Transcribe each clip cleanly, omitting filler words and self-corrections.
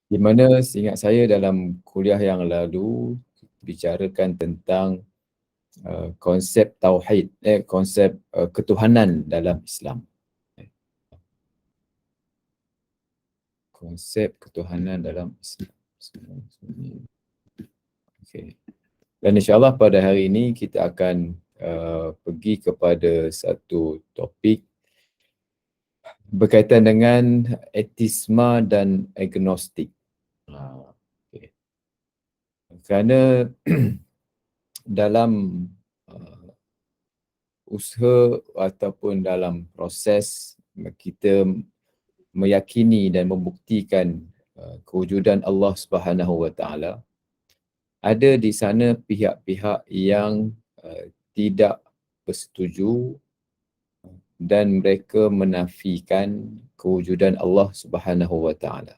Di mana seingat saya dalam kuliah yang lalu bicarakan tentang konsep tauhid, konsep ketuhanan dalam Islam. Konsep ketuhanan dalam Islam. Okay. Dan insyaAllah pada hari ini kita akan pergi kepada satu topik berkaitan dengan etisma dan agnostik. Okay. Kerana dalam usaha ataupun dalam proses kita meyakini dan membuktikan kewujudan Allah Subhanahu Wa Taala, ada di sana pihak-pihak yang tidak bersetuju dan mereka menafikan kewujudan Allah Subhanahu Wa Taala.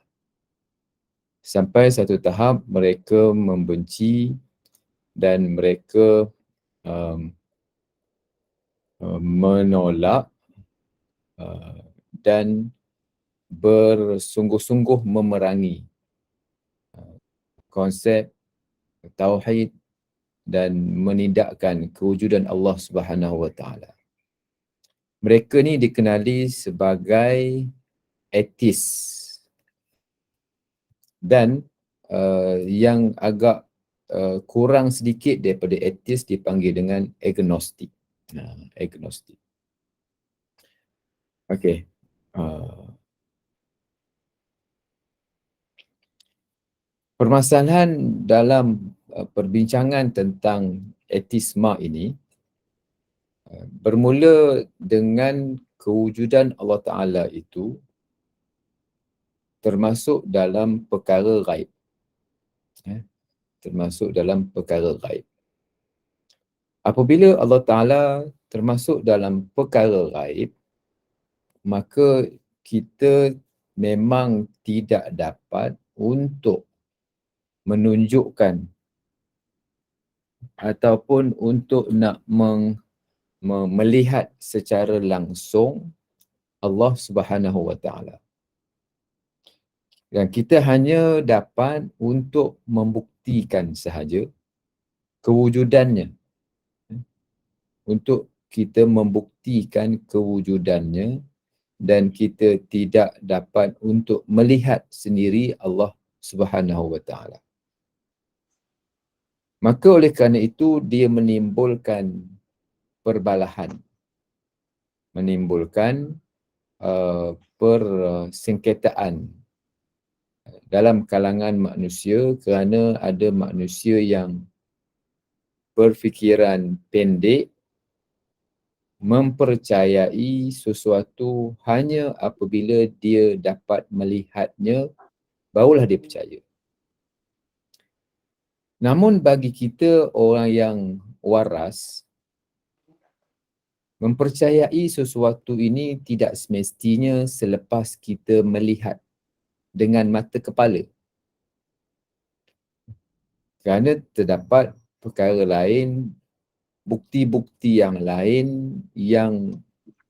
Sampai satu tahap mereka membenci dan mereka menolak dan bersungguh-sungguh memerangi konsep tauhid dan menidakkan kewujudan Allah Subhanahu Wa Taala. Mereka ni dikenali sebagai etis dan yang agak kurang sedikit daripada etis dipanggil dengan agnostik. Agnostik. Okey. Permasalahan dalam perbincangan tentang etisma ini bermula dengan kewujudan Allah Ta'ala itu termasuk dalam perkara ghaib. Termasuk dalam perkara ghaib. Apabila Allah Ta'ala termasuk dalam perkara ghaib, maka kita memang tidak dapat untuk menunjukkan ataupun untuk nak melihat secara langsung Allah Subhanahu Wa Taala. Dan kita hanya dapat untuk membuktikan sahaja kewujudannya. Untuk kita membuktikan kewujudannya dan kita tidak dapat untuk melihat sendiri Allah Subhanahu Wa Taala. Maka oleh kerana itu dia menimbulkan perbalahan, menimbulkan persengketaan dalam kalangan manusia kerana ada manusia yang berfikiran pendek, mempercayai sesuatu hanya apabila dia dapat melihatnya, barulah dia percaya. Namun bagi kita orang yang waras, mempercayai sesuatu ini tidak semestinya selepas kita melihat dengan mata kepala. Kerana terdapat perkara lain, bukti-bukti yang lain yang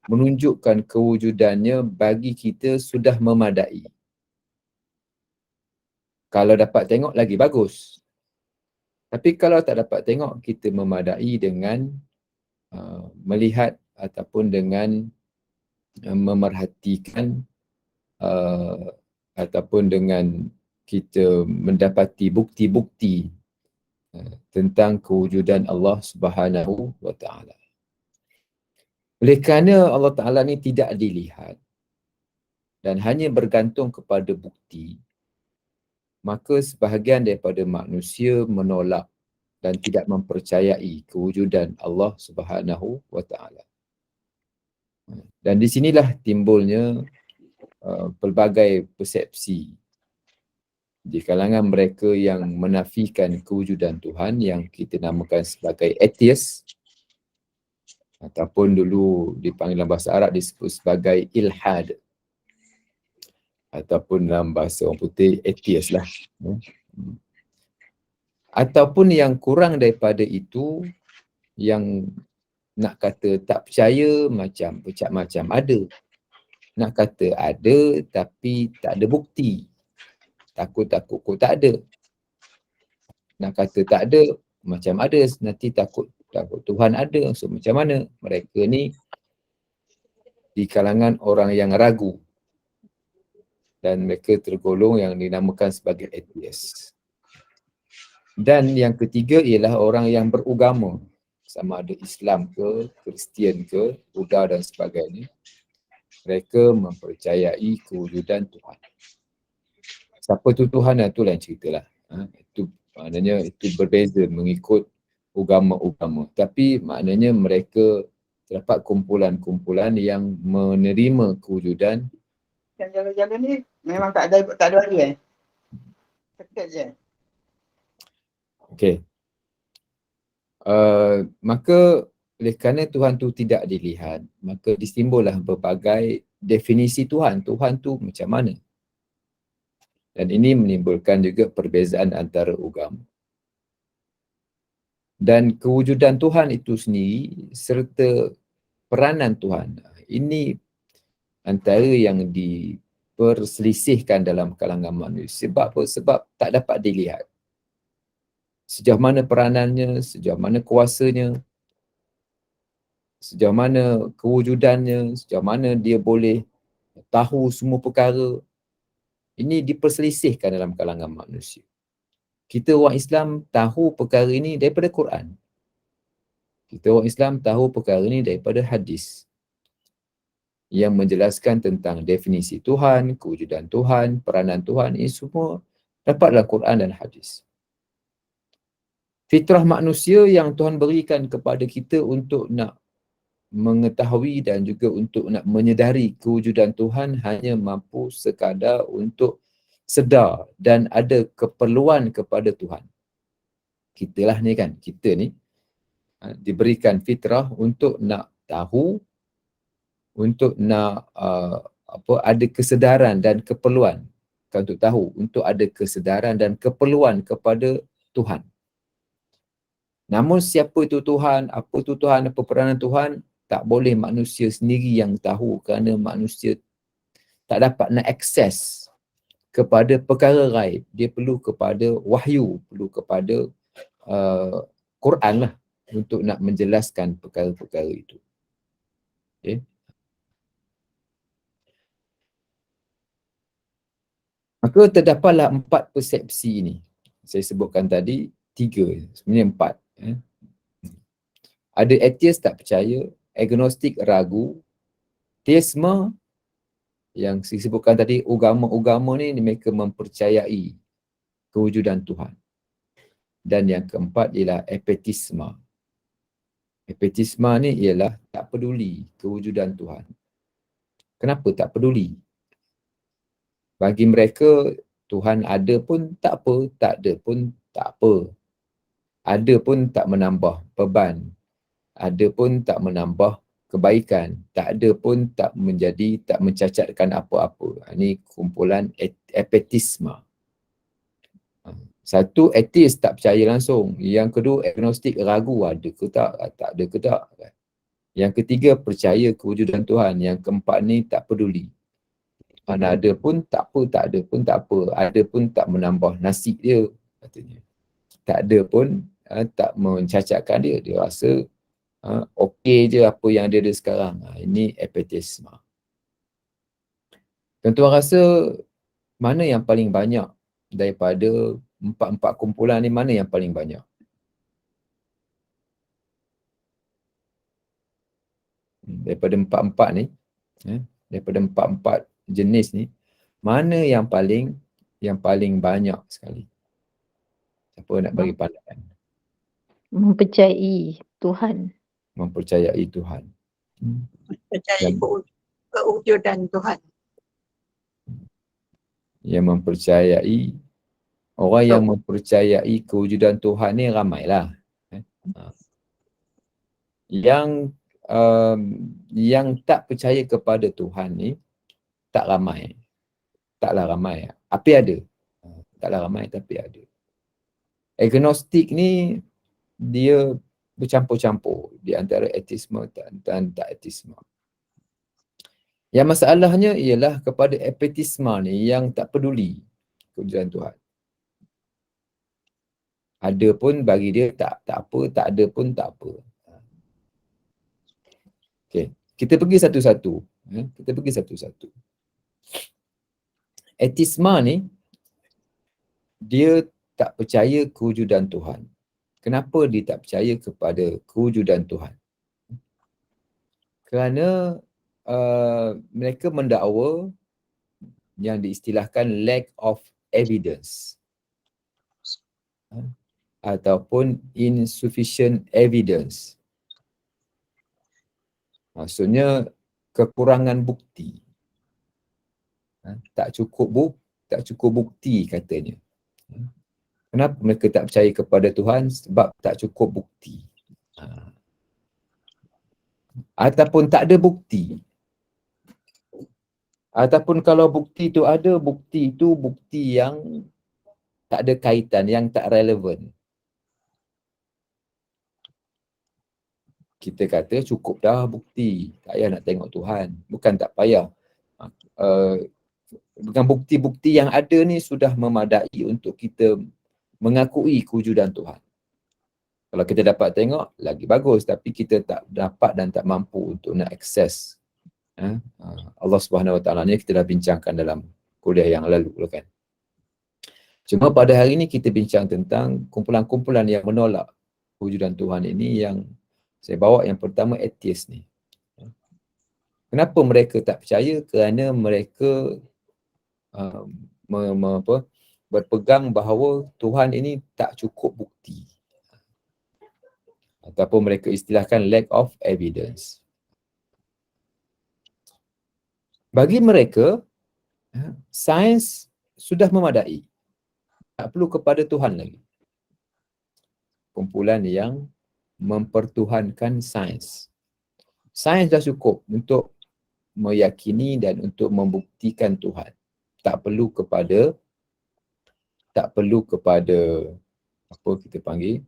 menunjukkan kewujudannya bagi kita sudah memadai. Kalau dapat tengok lagi bagus. Tapi kalau tak dapat tengok, kita memadai dengan melihat ataupun dengan memerhatikan ataupun dengan kita mendapati bukti-bukti tentang kewujudan Allah Subhanahu Wa Taala. Oleh kerana Allah Ta'ala ni tidak dilihat dan hanya bergantung kepada bukti, maka sebahagian daripada manusia menolak dan tidak mempercayai kewujudan Allah Subhanahu Wa Taala. Dan di sinilah timbulnya pelbagai persepsi di kalangan mereka yang menafikan kewujudan Tuhan yang kita namakan sebagai atheist, ataupun dulu dipanggil dalam bahasa Arab disebut sebagai ilhad, ataupun dalam bahasa orang putih atheist lah. Ataupun yang kurang daripada itu, yang nak kata tak percaya macam ada. Nak kata ada tapi tak ada bukti. takut kok tak ada. Nak kata tak ada, macam ada, nanti takut Tuhan ada. So macam mana? Mereka ni di kalangan orang yang ragu dan mereka tergolong yang dinamakan sebagai atheist. Dan yang ketiga ialah orang yang beragama, sama ada Islam ke, Kristian ke, Buddha dan sebagainya. Mereka mempercayai kewujudan Tuhan. Siapa tu Tuhan, itu lain cerita lah. Itu maknanya itu berbeza mengikut agama-agama. Tapi maknanya mereka terdapat kumpulan-kumpulan yang menerima kewujudan. Yang jalan-jalan ni memang tak ada hari Dekat je. Okey. Maka oleh kerana Tuhan tu tidak dilihat, maka ditimbullah berbagai definisi Tuhan. Tuhan tu macam mana? Dan ini menimbulkan juga perbezaan antara agama. Dan kewujudan Tuhan itu sendiri serta peranan Tuhan, ini antara yang diperselisihkan dalam kalangan manusia. Sebab apa? Sebab tak dapat dilihat. Sejauh mana peranannya, sejauh mana kuasanya, sejauh mana kewujudannya, sejauh mana dia boleh tahu semua perkara. Ini diperselisihkan dalam kalangan manusia. Kita orang Islam tahu perkara ini daripada Quran. Kita orang Islam tahu perkara ini daripada hadis yang menjelaskan tentang definisi Tuhan, kewujudan Tuhan, peranan Tuhan. Ini semua dapat dalam Quran dan hadis. Fitrah manusia yang Tuhan berikan kepada kita untuk nak mengetahui dan juga untuk nak menyedari kewujudan Tuhan hanya mampu sekadar untuk sedar dan ada keperluan kepada Tuhan. Kita ni diberikan fitrah untuk nak tahu, untuk nak ada kesedaran dan keperluan. Bukan untuk tahu, untuk ada kesedaran dan keperluan kepada Tuhan. Namun siapa itu Tuhan, apa peranan Tuhan, tak boleh manusia sendiri yang tahu kerana manusia tak dapat nak akses kepada perkara gaib. Dia perlu kepada wahyu, perlu kepada Quran lah untuk nak menjelaskan perkara-perkara itu. Okay. Maka terdapatlah 4 persepsi ini. Saya sebutkan tadi 3, sebenarnya 4. Ada atheist tak percaya, agnostik ragu, theisme yang saya sebutkan tadi, agama-agama ni mereka mempercayai kewujudan Tuhan. Dan yang keempat ialah apatisma. Apatisma ni ialah tak peduli kewujudan Tuhan. Kenapa tak peduli? Bagi mereka, Tuhan ada pun tak apa, tak ada pun tak apa. Ada pun tak menambah beban. Ada pun tak menambah kebaikan. Tak ada pun tak mencacatkan apa-apa. Ini kumpulan apatisma. Satu, ateis tak percaya langsung. Yang kedua, agnostik ragu ada ke tak ada ke tak. Yang ketiga, percaya kewujudan Tuhan. Yang keempat ni tak peduli. Mana ada pun tak apa, tak ada pun tak apa. Ada pun tak menambah nasib dia, katanya. Tak ada pun tak mencacatkan dia. Dia rasa okey je apa yang dia ada sekarang. Ini apatisma. Tuan-tuan rasa mana yang paling banyak daripada 4 kumpulan ni, mana yang paling banyak? Daripada 4 ni, daripada 4 jenis ni, mana yang paling banyak sekali? Siapa nak bagi pandangan? Mempercayai Tuhan. Mempercayai Tuhan. Percayai kewujudan Tuhan. Yang mempercayai, orang yang mempercayai kewujudan Tuhan ni ramailah. Yang tak percaya kepada Tuhan ni tak ramai. Taklah ramai. Tapi ada. Taklah ramai tapi ada. Agnostik ni dia bercampur-campur di antara ateisme dan tak ateisme. Yang masalahnya ialah kepada apatisma ni yang tak peduli. kewujudan Tuhan. Ada pun bagi dia tak apa, tak ada pun tak apa. Okay. Kita pergi satu-satu. Kita pergi satu-satu. Atheisma ni, dia tak percaya kewujudan Tuhan. Kenapa dia tak percaya kepada kewujudan Tuhan? Kerana mereka mendakwa yang diistilahkan lack of evidence ataupun insufficient evidence. Maksudnya kekurangan bukti. Tak cukup bukti katanya. Kenapa mereka tak percaya kepada Tuhan? Sebab tak cukup bukti. Ataupun tak ada bukti. Ataupun kalau bukti tu ada, bukti itu bukti yang tak ada kaitan, yang tak relevan. Kita kata cukup dah bukti, tak payah nak tengok Tuhan. Bukan tak payah. Dengan bukti-bukti yang ada ni sudah memadai untuk kita mengakui kewujudan Tuhan. Kalau kita dapat tengok, lagi bagus. Tapi kita tak dapat dan tak mampu untuk nak akses Allah Subhanahu Wa Taala ni kita dah bincangkan dalam kuliah yang lalu kan. Cuma pada hari ini kita bincang tentang kumpulan-kumpulan yang menolak kewujudan Tuhan ini, yang saya bawa yang pertama atheist ni. Kenapa mereka tak percaya? Kerana mereka berpegang bahawa Tuhan ini tak cukup bukti. Ataupun mereka istilahkan lack of evidence. Bagi mereka, sains sudah memadai. Tak perlu kepada Tuhan lagi. Kumpulan yang mempertuhankan sains. Sains dah cukup untuk meyakini dan untuk membuktikan Tuhan. Tak perlu kepada apa kita panggil,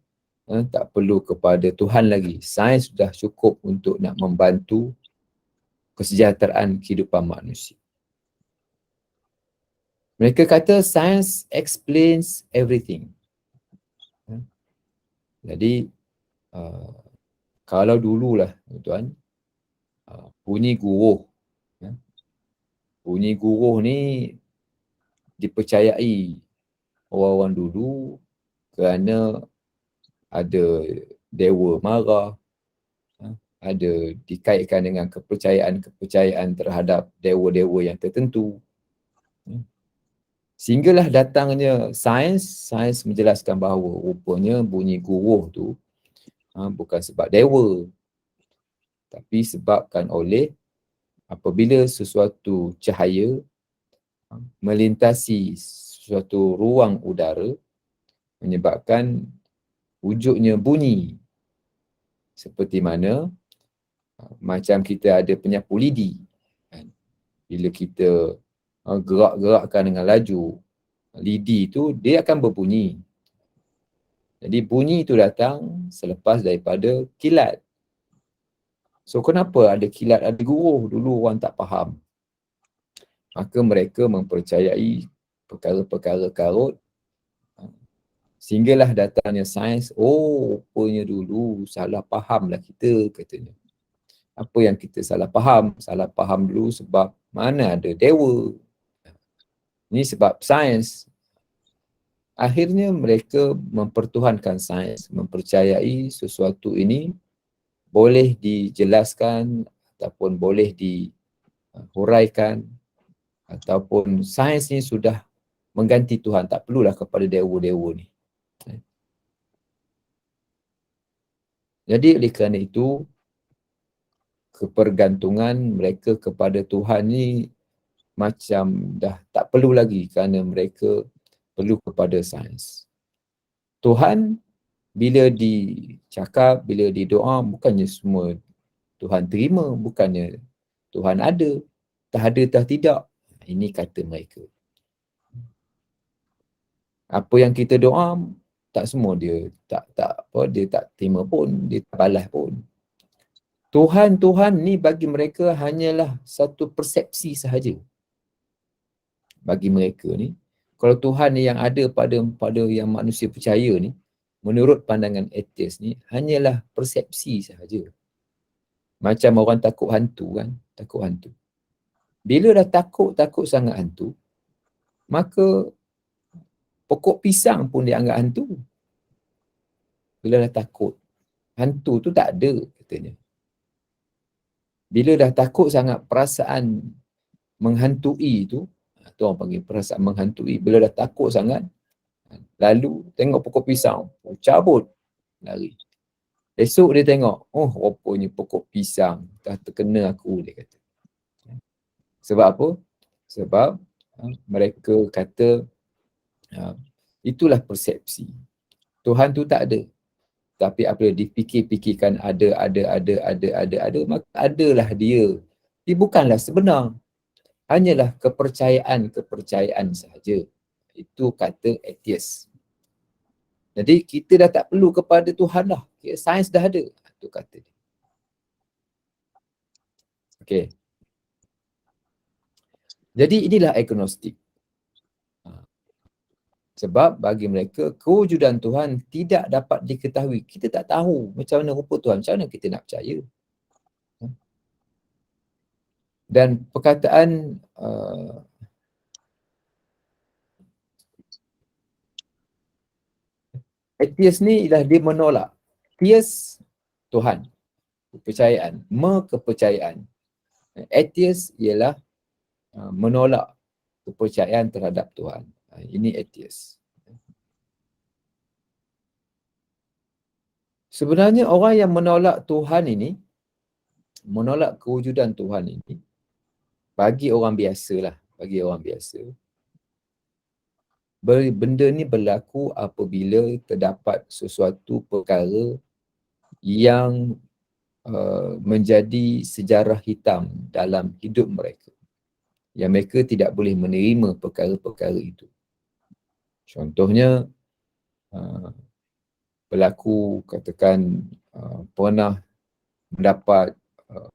tak perlu kepada Tuhan lagi. Sains sudah cukup untuk nak membantu kesejahteraan kehidupan manusia. Mereka kata science explains everything. Jadi kalau dululah tuan, bunyi guruh. Bunyi guruh ni dipercayai orang-orang dulu kerana ada dewa marah, ada dikaitkan dengan kepercayaan terhadap dewa-dewa yang tertentu. Sehinggalah datangnya sains menjelaskan bahawa rupanya bunyi guruh tu bukan sebab dewa, tapi sebabkan oleh apabila sesuatu cahaya melintasi sesuatu ruang udara menyebabkan wujudnya bunyi. Seperti mana macam kita ada penyapu lidi. Bila kita gerak-gerakkan dengan laju lidi tu, dia akan berbunyi. Jadi bunyi itu datang selepas daripada kilat. So kenapa ada kilat, ada guruh? Dulu orang tak faham. Maka mereka mempercayai perkara-perkara karut. Sehinggalah datangnya sains. Oh, rupanya dulu salah fahamlah kita, katanya. Apa yang kita salah faham? Salah faham dulu sebab mana ada dewa. Ini sebab sains. Akhirnya mereka mempertuhankan sains, mempercayai sesuatu ini boleh dijelaskan ataupun boleh dihuraikan, ataupun sains ni sudah mengganti Tuhan, tak perlulah kepada dewa-dewa ni. Jadi oleh kerana itu, kepergantungan mereka kepada Tuhan ni macam dah tak perlu lagi, kerana mereka perlu kepada sains. Tuhan bila dicakap, bila didoa, bukannya semua Tuhan terima, bukannya Tuhan ada, tak ada tak tidak. Ini kata mereka. Apa yang kita doa, tak semua dia dia tak terima pun, dia tak balas pun. Tuhan ni bagi mereka hanyalah satu persepsi sahaja. Bagi mereka ni, Kalau Tuhan yang ada pada yang manusia percaya ni, menurut pandangan atheist ni, hanyalah persepsi sahaja. Macam orang takut hantu kan, takut hantu. Bila dah takut sangat hantu, maka pokok pisang pun dianggap hantu. Bila dah takut, hantu tu tak ada katanya. Bila dah takut sangat perasaan menghantui tu orang panggil perasaan menghantui. Bila dah takut sangat, lalu tengok pokok pisang, cabut, lari. Esok dia tengok, oh rupanya pokok pisang dah terkena aku, dia kata. Sebab apa? Sebab mereka kata itulah persepsi. Tuhan tu tak ada. Tapi apabila dipikir-pikirkan ada, maka adalah dia. Dia bukanlah sebenar. Hanyalah kepercayaan sahaja. Itu kata atheist. Jadi kita dah tak perlu kepada Tuhan dah. Sains dah ada. Itu kata dia. Okey. Jadi inilah agnostik. Sebab bagi mereka, kewujudan Tuhan tidak dapat diketahui. Kita tak tahu macam mana rupa Tuhan. Macam mana kita nak percaya? Dan perkataan atheist ni ialah dia menolak. Theist, Tuhan. Kepercayaan. Kepercayaan. Atheist ialah menolak kepercayaan terhadap Tuhan. Ini atheist. Sebenarnya orang yang menolak Tuhan ini, menolak kewujudan Tuhan ini, bagi orang biasa lah, bagi orang biasa, benda ni berlaku apabila terdapat sesuatu perkara yang menjadi sejarah hitam dalam hidup mereka. Yang mereka tidak boleh menerima perkara-perkara itu. Contohnya, berlaku katakan pernah mendapat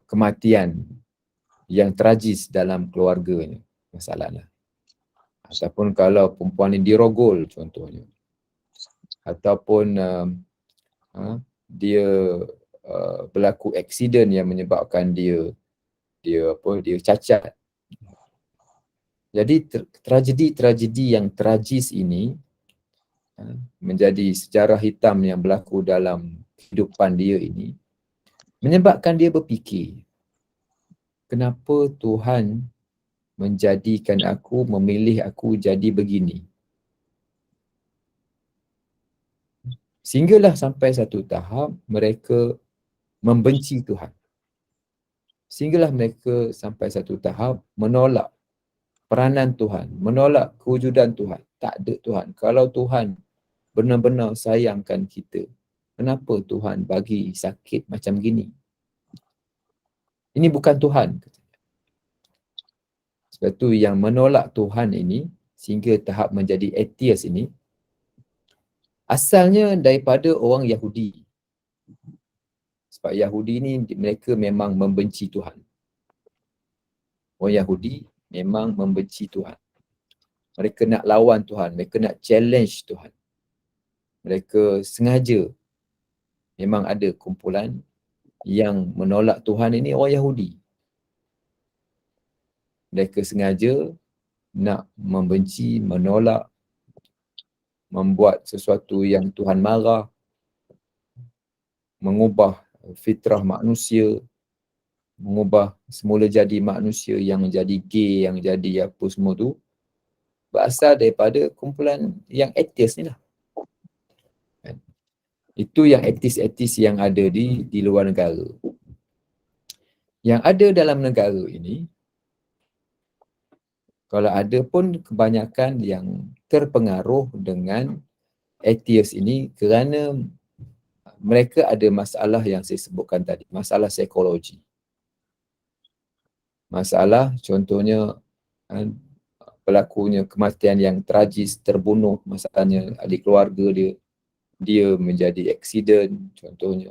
kematian yang tragis dalam keluarganya, masalahnya. Ataupun kalau perempuan ini dirogol contohnya. Ataupun dia berlaku aksiden yang menyebabkan dia cacat. Jadi tragedi yang tragis ini menjadi sejarah hitam yang berlaku dalam kehidupan dia ini, menyebabkan dia berfikir, kenapa Tuhan menjadikan aku, memilih aku jadi begini? Sehinggalah sampai satu tahap mereka membenci Tuhan. Sehinggalah mereka sampai satu tahap menolak peranan Tuhan, menolak kewujudan Tuhan. Tak ada Tuhan. Kalau Tuhan benar-benar sayangkan kita, kenapa Tuhan bagi sakit macam gini? Ini bukan Tuhan. Sebab tu yang menolak Tuhan ini, sehingga tahap menjadi atheist ini, asalnya daripada orang Yahudi. Sebab Yahudi ni mereka memang membenci Tuhan. Orang Yahudi memang membenci Tuhan. Mereka nak lawan Tuhan, mereka nak challenge Tuhan. Mereka sengaja, memang ada kumpulan yang menolak Tuhan ini orang Yahudi. Mereka sengaja nak membenci, menolak, membuat sesuatu yang Tuhan marah, mengubah fitrah manusia, mengubah semula jadi manusia yang menjadi gay, yang jadi apa semua tu, berasal daripada kumpulan yang atheist ni lah. Itu yang etis-etis yang ada di luar negara. Yang ada dalam negara ini, kalau ada pun kebanyakan yang terpengaruh dengan atheist ini kerana mereka ada masalah yang saya sebutkan tadi, masalah psikologi. Masalah contohnya berlakunya kematian yang tragis, terbunuh, masalahnya adik keluarga dia menjadi aksiden contohnya,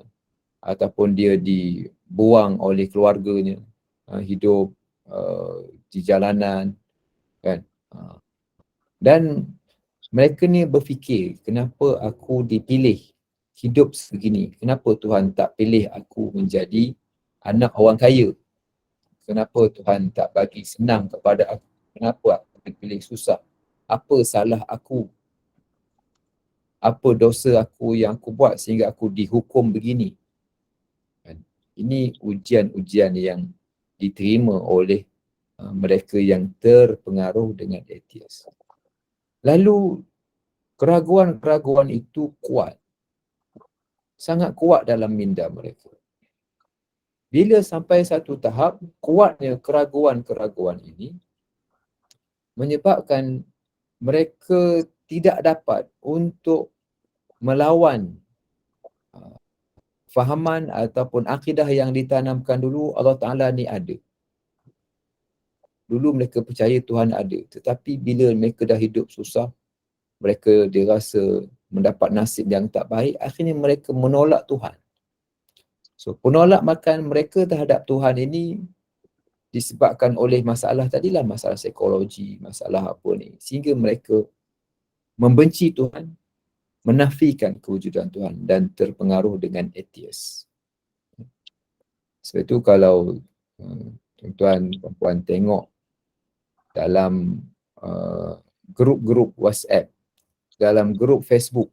ataupun dia dibuang oleh keluarganya, hidup di jalanan kan. Dan mereka ni berfikir, kenapa aku dipilih hidup segini? Kenapa Tuhan tak pilih aku menjadi anak orang kaya? Kenapa Tuhan tak bagi senang kepada aku? Kenapa aku dipilih susah? Apa salah aku? Apa dosa aku yang aku buat sehingga aku dihukum begini? Ini ujian-ujian yang diterima oleh mereka yang terpengaruh dengan atheist. Lalu keraguan-keraguan itu kuat. Sangat kuat dalam minda mereka. Bila sampai satu tahap, kuatnya keraguan-keraguan ini menyebabkan mereka tidak dapat untuk melawan fahaman ataupun akidah yang ditanamkan dulu Allah Ta'ala ni ada. Dulu mereka percaya Tuhan ada, tetapi bila mereka dah hidup susah, mereka dirasa mendapat nasib yang tak baik, akhirnya mereka menolak Tuhan. So, penolakan mereka terhadap Tuhan ini disebabkan oleh masalah tadilah, masalah psikologi, masalah apa ni, sehingga mereka membenci Tuhan, menafikan kewujudan Tuhan dan terpengaruh dengan atheist. Sebab itu kalau tuan-tuan puan tengok dalam grup-grup WhatsApp, dalam grup Facebook,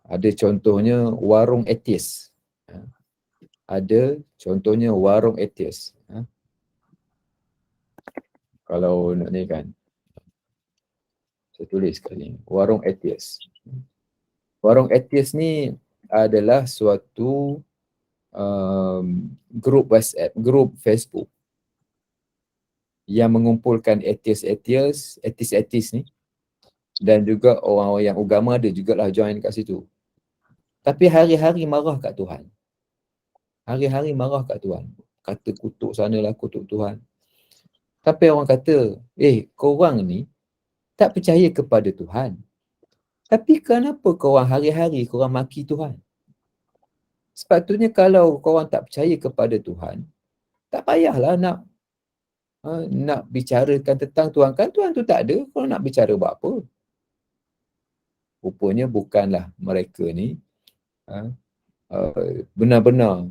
ada contohnya warung atheist. Ada contohnya warung atheist. Kalau nak ni kan, saya tulis sekali, warung atheist. Warung atheist ni adalah suatu grup WhatsApp, grup Facebook yang mengumpulkan atheist ni, dan juga orang-orang yang agama ada jugalah join kat situ. Tapi hari-hari marah kat Tuhan. Hari-hari marah kat Tuhan. Kata kutuk sanalah, kutuk Tuhan. Tapi orang kata, korang ni tak percaya kepada Tuhan. Tapi kenapa korang hari-hari korang maki Tuhan? Sepatutnya kalau korang tak percaya kepada Tuhan, tak payahlah nak bicarakan tentang Tuhan. Kan Tuhan tu tak ada, korang nak bicara buat apa? Rupanya bukanlah mereka ni benar-benar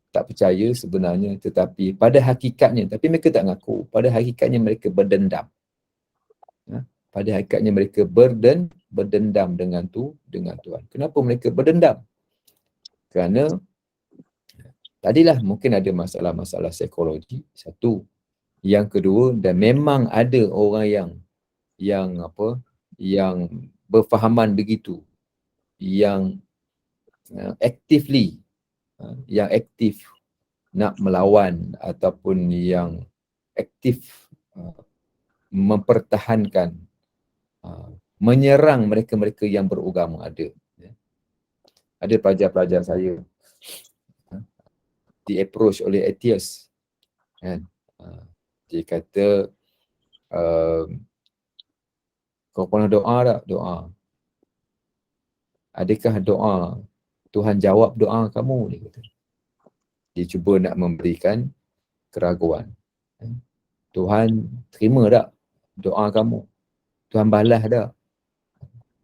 tak percaya sebenarnya, tetapi pada hakikatnya, tapi mereka tak ngaku, pada hakikatnya mereka berdendam. Pada hakikatnya mereka berdendam dengan Tuhan. Kenapa mereka berdendam? Kerana tadilah mungkin ada masalah-masalah psikologi, satu. Yang kedua, dan memang ada orang yang berfahaman begitu, yang aktif nak melawan ataupun yang aktif mempertahankan, menyerang mereka-mereka yang beragama ada. Ada pelajar-pelajar saya di-approach oleh atheist. Kan? Dia kata, kau pernah doa tak? Doa. Adakah doa Tuhan jawab doa kamu? Dia kata. Dia cuba nak memberikan keraguan. Tuhan terima tak doa kamu? Tuhan balas tak?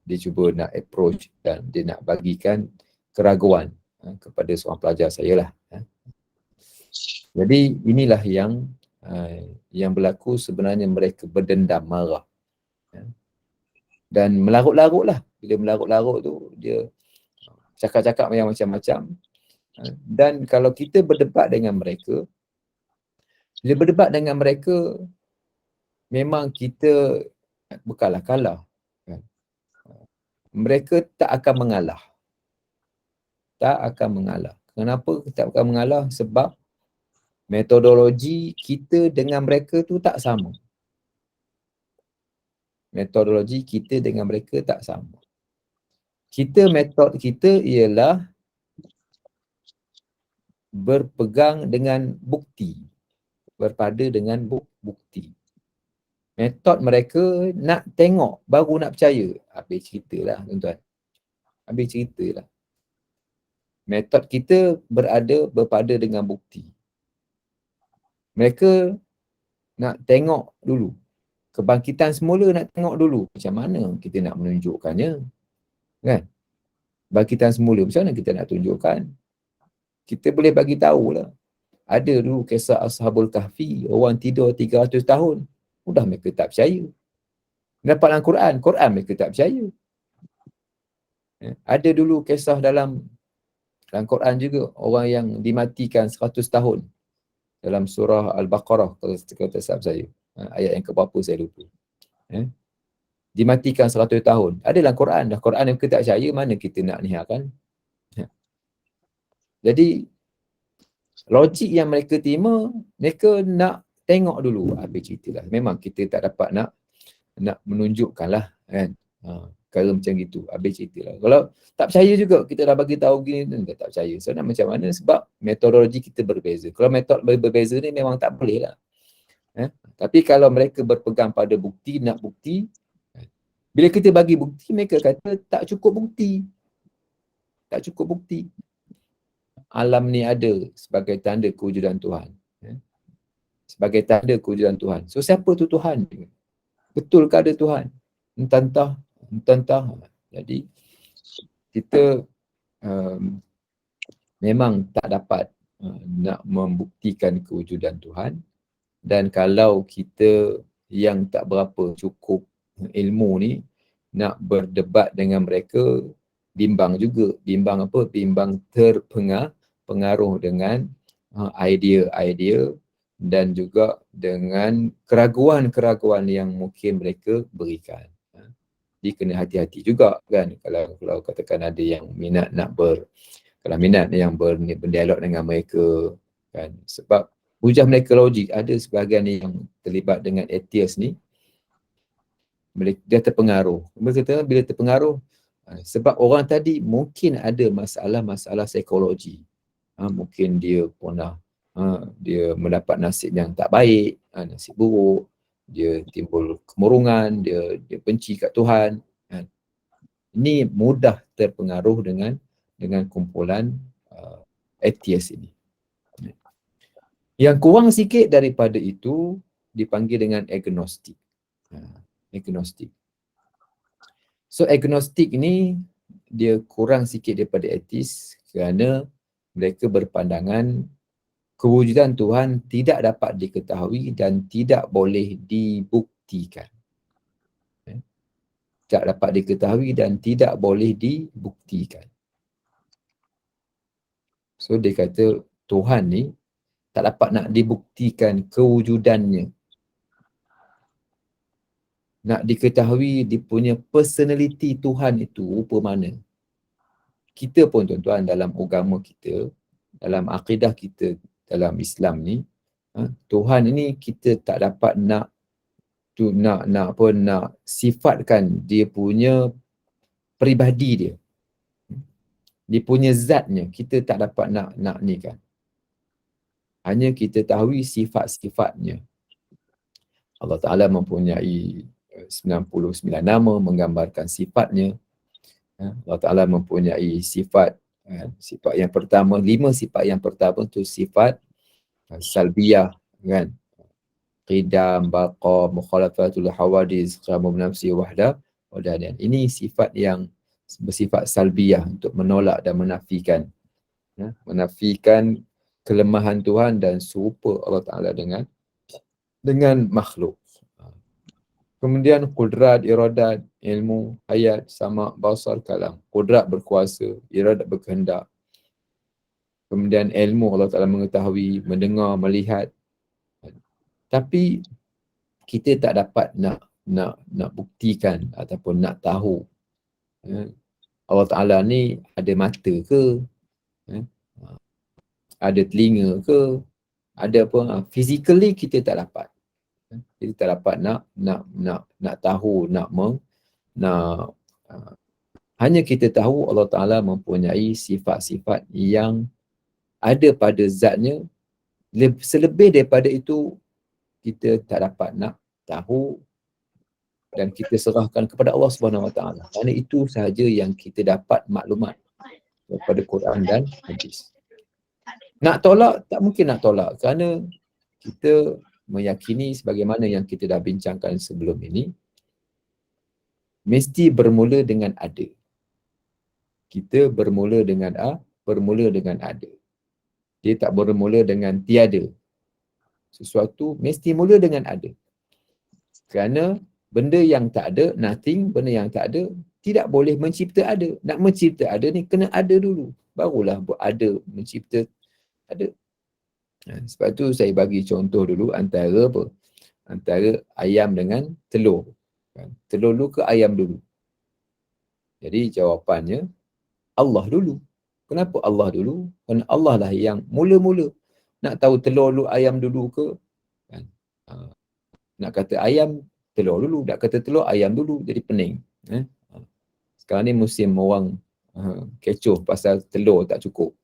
Dia cuba nak approach dan dia nak bagikan keraguan kepada seorang pelajar saya lah. Jadi inilah yang berlaku sebenarnya, mereka berdendam, marah. Dan melarut-larut lah. Bila melarut-larut tu, dia cakap-cakap yang macam-macam. Dan kalau kita berdebat dengan mereka, bila berdebat dengan mereka, memang kita berkalah-kalah. Mereka tak akan mengalah. Tak akan mengalah. Kenapa tak akan mengalah? Sebab metodologi kita dengan mereka tu tak sama. Metodologi kita dengan mereka tak sama. Metod kita ialah berpegang dengan bukti. Berpada dengan bukti. Metod mereka nak tengok baru nak percaya. Habis ceritalah tuan-tuan. Habis ceritalah. Metod kita berpada dengan bukti. Mereka nak tengok dulu. kebangkitan semula nak tengok dulu macam mana kita nak menunjukkannya, kan? Bangkitan semula macam mana kita nak tunjukkan? Kita boleh bagi tahulah. Ada dulu kisah Ashabul Kahfi, orang tidur 300 tahun. Mudah mereka tak percaya. Dapat dalam Quran mereka tak percaya. Ada dulu kisah dalam Quran juga, orang yang dimatikan 100 tahun. Dalam surah Al-Baqarah, kalau tak silap saya. Ayat yang keberapa saya lupa. Dimatikan 100 tahun. Ada dalam Quran. Dah Quran yang kita tak percaya, mana kita nak nihatkan? Jadi, logik yang mereka terima, mereka nak tengok dulu habis cerita lah. Memang kita tak dapat nak menunjukkan lah, kan? Kalau macam gitu, habis cerita lah. Kalau tak percaya juga, kita dah bagi tahu gini, dia tak percaya. So nak macam mana? Sebab metodologi kita berbeza. Kalau metod berbeza ni memang tak boleh lah. Tapi kalau mereka berpegang pada bukti, nak bukti, bila kita bagi bukti, mereka kata tak cukup bukti. Tak cukup bukti. Alam ni ada sebagai tanda kewujudan Tuhan. Sebagai tanda kewujudan Tuhan. So siapa tu Tuhan? Betulkah ada Tuhan? Entah. Jadi kita memang tak dapat nak membuktikan kewujudan Tuhan. Dan kalau kita yang tak berapa cukup ilmu ni nak berdebat dengan mereka, bimbang juga. Bimbang apa? Bimbang terpengaruh dengan idea-idea dan juga dengan keraguan-keraguan yang mungkin mereka berikan. Jadi kena hati-hati juga, kan, kalau katakan ada yang minat kalau minat yang berdialog dengan mereka, kan, sebab hujah mereka logik. Ada sebahagian yang terlibat dengan atheist ni, dia terpengaruh. Mereka kata bila terpengaruh, sebab orang tadi mungkin ada masalah-masalah psikologi. Mungkin dia pernah dia mendapat nasib yang tak baik, nasib buruk, dia timbul kemurungan, dia benci kat Tuhan. Ini mudah terpengaruh dengan kumpulan atheist ini. Yang kurang sikit daripada itu dipanggil dengan agnostik. Agnostik. So agnostik ni dia kurang sikit daripada atheist kerana mereka berpandangan kewujudan Tuhan tidak dapat diketahui dan tidak boleh dibuktikan. Tak dapat diketahui dan tidak boleh dibuktikan. So dia kata Tuhan ni tak dapat nak dibuktikan kewujudannya. Nak diketahui dia punya personality Tuhan itu rupa mana. Kita pun tuan-tuan dalam agama kita, dalam akidah kita, dalam Islam ni, Tuhan ini kita tak dapat nak sifatkan dia punya peribadi dia. Dia punya zatnya kita tak dapat nak ni kan. Hanya kita tahu sifat-sifatnya. Allah Ta'ala mempunyai 99 nama menggambarkan sifatnya. Allah Ta'ala mempunyai sifat yang pertama, 5 sifat yang pertama tu sifat salbiyah, kan? Qidam, baqa, mukhalafatul hawadis, qiyamul nafsi wahda, wadanian. Ini sifat yang bersifat salbiyah untuk menolak dan menafikan. Menafikan kelemahan Tuhan dan serupa Allah Ta'ala dengan makhluk. Kemudian qudrat, iradat, ilmu, hayat, sama', basar, kalam. Qudrat berkuasa, iradat berkehendak. Kemudian ilmu Allah Ta'ala mengetahui, mendengar, melihat. Tapi kita tak dapat nak buktikan ataupun nak tahu Allah Ta'ala ni ada mata ke, ada telinga ke, ada apa, physically kita tak dapat. Kita tak dapat nak tahu, hanya kita tahu Allah Ta'ala mempunyai sifat-sifat yang ada pada zatnya. Selebih daripada itu kita tak dapat nak tahu dan kita serahkan kepada Allah Subhanahu Wa Taala. Kerana itu sahaja yang kita dapat maklumat daripada Quran dan hadis. Nak tolak, tak mungkin nak tolak kerana kita meyakini sebagaimana yang kita dah bincangkan sebelum ini, mesti bermula dengan ada. Kita bermula dengan bermula dengan ada. Dia tak bermula dengan tiada. Sesuatu mesti mula dengan ada. Kerana benda yang tak ada, nothing, benda yang tak ada, tidak boleh mencipta ada. Nak mencipta ada ni kena ada dulu. Barulah ada, mencipta ada. Sebab tu saya bagi contoh dulu antara apa? Antara ayam dengan telur. Telur dulu ke ayam dulu? Jadi jawapannya Allah dulu. Kenapa Allah dulu? Kerana Allah lah yang mula-mula. Nak tahu telur dulu, ayam dulu ke? Kan? Nak kata ayam, telur dulu. Nak kata telur, ayam dulu. Jadi pening. Sekarang ni musim orang kecoh pasal telur tak cukup.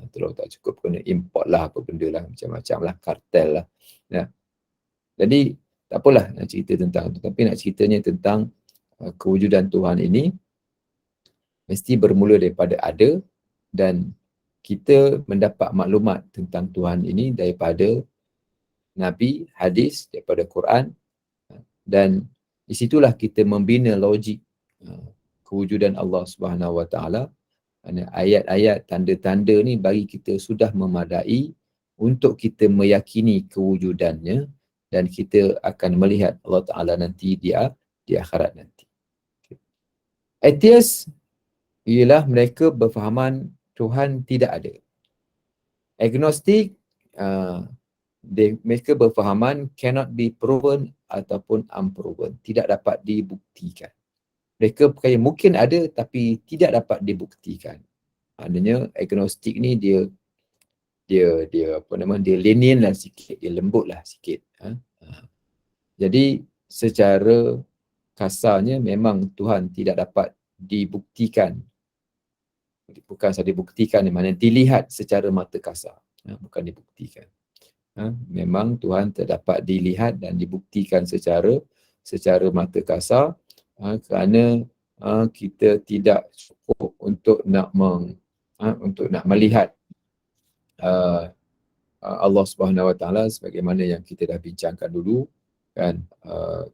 Telur tak cukup, kena import lah apa benda lah, macam-macam lah, kartel lah. Jadi tak apalah nak cerita tentang tu, tapi nak ceritanya tentang kewujudan Tuhan ini mesti bermula daripada ada, dan kita mendapat maklumat tentang Tuhan ini daripada Nabi, hadis, daripada Quran, dan di situlah kita membina logik kewujudan Allah Subhanahu Wa Taala. Ayat-ayat, tanda-tanda ni bagi kita sudah memadai untuk kita meyakini kewujudannya, dan kita akan melihat Allah Ta'ala nanti di akhirat nanti. Atheist ialah mereka berfahaman Tuhan tidak ada. Agnostic, mereka berfahaman cannot be proven ataupun unproven, tidak dapat dibuktikan. Mereka percaya mungkin ada tapi tidak dapat dibuktikan. Maknanya agnostik ni dia apa nama, dia lenient lah sikit, dia lembut lah sikit. Jadi secara kasarnya memang Tuhan tidak dapat dibuktikan. Bukan sahaja dibuktikan, maknanya dilihat secara mata kasar, bukan dibuktikan. Memang Tuhan tak dapat dilihat dan dibuktikan secara mata kasar, kerana kita tidak cukup untuk nak melihat Allah Subhanahu Wa Taala sebagaimana yang kita dah bincangkan dulu, kan,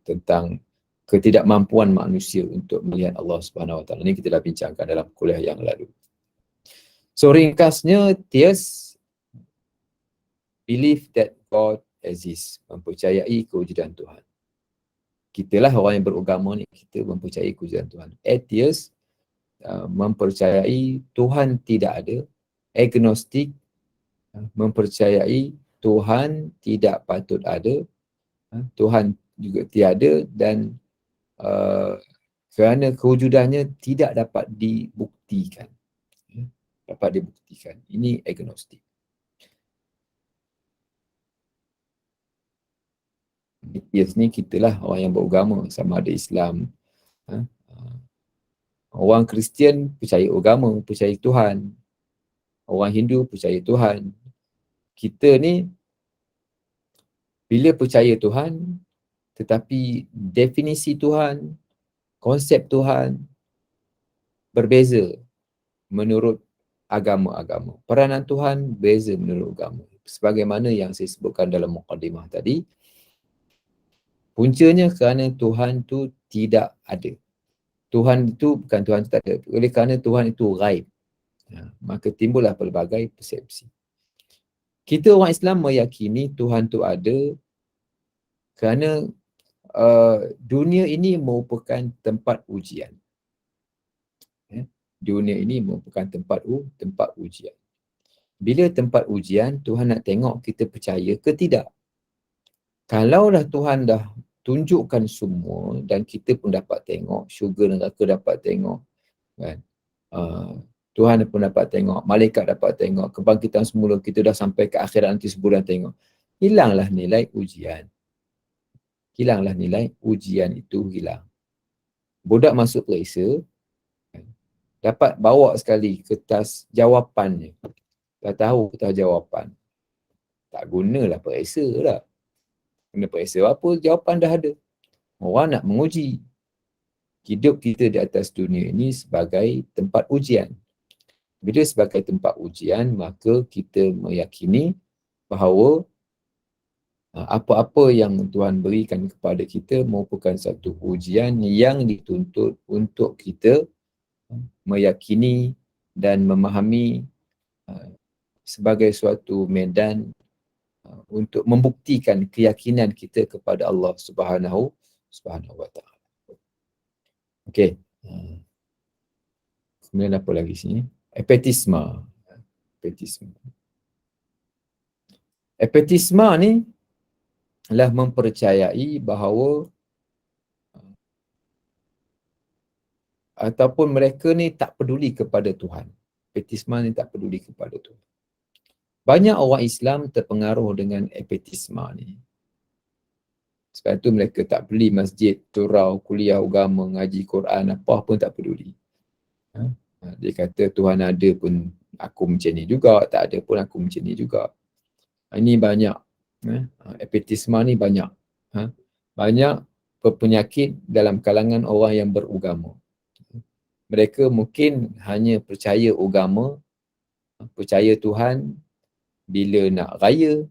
tentang ketidakmampuan manusia untuk melihat Allah Subhanahu Wa Taala. Ini kita dah bincangkan dalam kuliah yang lalu. So ringkasnya, theists believe that God exists, mempercayai kewujudan Tuhan. Kitalah orang yang beragama ni, kita mempercayai kewujudan Tuhan. Atheist mempercayai Tuhan tidak ada. Agnostik mempercayai Tuhan tidak patut ada, Tuhan juga tiada, dan kerana kewujudannya tidak dapat dibuktikan. Ini agnostik. Atheist ni kitalah orang yang beragama, sama ada Islam. Orang Kristian percaya agama, percaya Tuhan. Orang Hindu percaya Tuhan. Kita ni bila percaya Tuhan, tetapi definisi Tuhan, konsep Tuhan berbeza menurut agama-agama. Peranan Tuhan beza menurut agama. Sebagaimana yang saya sebutkan dalam mukadimah tadi, puncanya kerana Tuhan tu tidak ada. Tuhan itu bukan Tuhan itu tak ada. Oleh kerana Tuhan itu ghaib, maka timbullah pelbagai persepsi. Kita orang Islam meyakini Tuhan itu ada kerana dunia ini merupakan tempat ujian. Dunia ini merupakan tempat ujian. Bila tempat ujian, Tuhan nak tengok kita percaya ke tidak. Kalaulah Tuhan dah tunjukkan semua dan kita pun dapat tengok, syurga neraka dapat tengok, kan? Tuhan pun dapat tengok, malaikat dapat tengok, kebangkitan semula, kita dah sampai ke akhirat nanti sebulan tengok. Hilanglah nilai ujian. Itu hilang. Budak masuk periksa, dapat bawa sekali kertas jawapannya. Dah tahu kertas jawapan. Tak gunalah periksa lah. Kena periksa apa, jawapan dah ada. Orang nak menguji. Hidup kita di atas dunia ini sebagai tempat ujian. Bila sebagai tempat ujian, maka kita meyakini bahawa apa-apa yang Tuhan berikan kepada kita merupakan satu ujian yang dituntut untuk kita meyakini dan memahami sebagai suatu medan untuk membuktikan keyakinan kita kepada Allah Subhanahu wa taala. Okey. Kemudian apa lagi sini? Epetisma. Epetisma ni adalah mempercayai bahawa ataupun mereka ni tak peduli kepada Tuhan. Epetisma ni tak peduli kepada Tuhan. Banyak orang Islam terpengaruh dengan epetisma ni. Sebab tu mereka tak peduli masjid, surau, kuliah agama, ngaji Quran, apa pun tak peduli. Dia kata Tuhan ada pun aku macam ni juga, tak ada pun aku macam ni juga. Ini banyak. Epetisma ni banyak. Banyak penyakit dalam kalangan orang yang beragama. Mereka mungkin hanya percaya agama, percaya Tuhan bila nak raya,